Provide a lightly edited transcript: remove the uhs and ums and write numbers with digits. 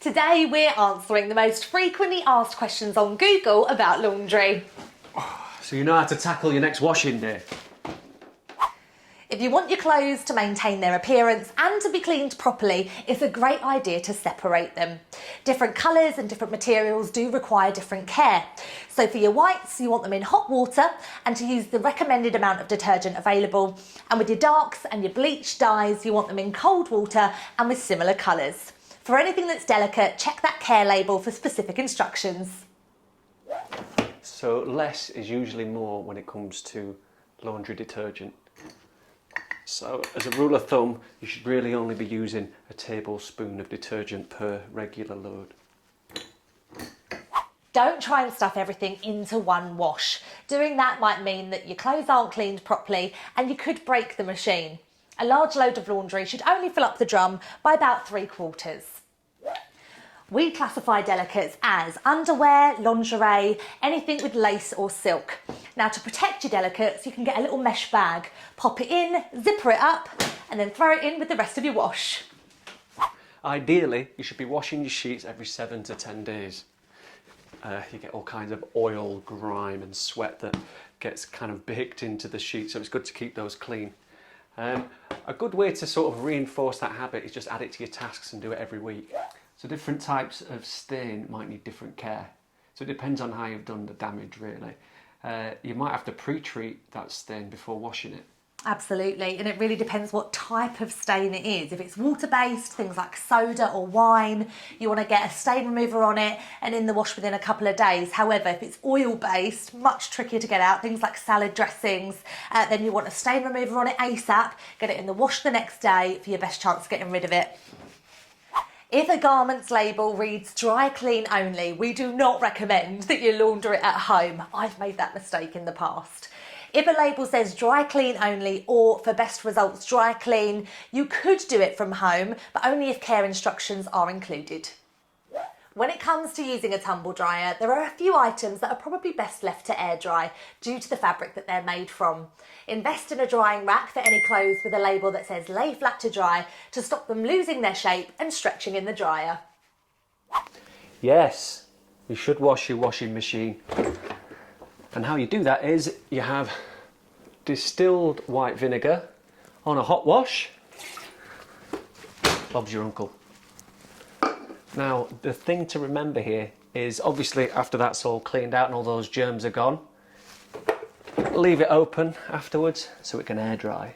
Today we're answering the most frequently asked questions on Google about laundry. So you know how to tackle your next washing day? If you want your clothes to maintain their appearance and to be cleaned properly, it's a great idea to separate them. Different colours and different materials do require different care. So for your whites, you want them in hot water and to use the recommended amount of detergent available. And with your darks and your bleach dyes, you want them in cold water and with similar colours. For anything that's delicate, check that care label for specific instructions. So less is usually more when it comes to laundry detergent. So as a rule of thumb, you should really only be using a tablespoon of detergent per regular load. Don't try and stuff everything into one wash. Doing that might mean that your clothes aren't cleaned properly and you could break the machine. A large load of laundry should only fill up the drum by about 3/4. We classify delicates as underwear, lingerie, anything with lace or silk. Now to protect your delicates, you can get a little mesh bag, pop it in, zipper it up, and then throw it in with the rest of your wash. Ideally, you should be washing your sheets every 7 to 10 days. You get all kinds of oil, grime and sweat that gets kind of baked into the sheet, so it's good to keep those clean. A good way to sort of reinforce that habit is just add it to your tasks and do it every week. So different types of stain might need different care. So it depends on how you've done the damage really. You might have to pre-treat that stain before washing it. Absolutely, and it really depends what type of stain it is. If it's water-based, things like soda or wine, you want to get a stain remover on it and in the wash within a couple of days. However, if it's oil-based, much trickier to get out, things like salad dressings, then you want a stain remover on it ASAP, get it in the wash the next day for your best chance of getting rid of it. If a garment's label reads dry clean only, we do not recommend that you launder it at home. I've made that mistake in the past. If a label says dry clean only or for best results dry clean, you could do it from home, but only if care instructions are included. When it comes to using a tumble dryer, there are a few items that are probably best left to air dry due to the fabric that they're made from. Invest in a drying rack for any clothes with a label that says lay flat to dry to stop them losing their shape and stretching in the dryer. Yes, you should wash your washing machine. And how you do that is you have distilled white vinegar on a hot wash. Bob's your uncle. Now, the thing to remember here is obviously after that's all cleaned out and all those germs are gone, leave it open afterwards so it can air dry.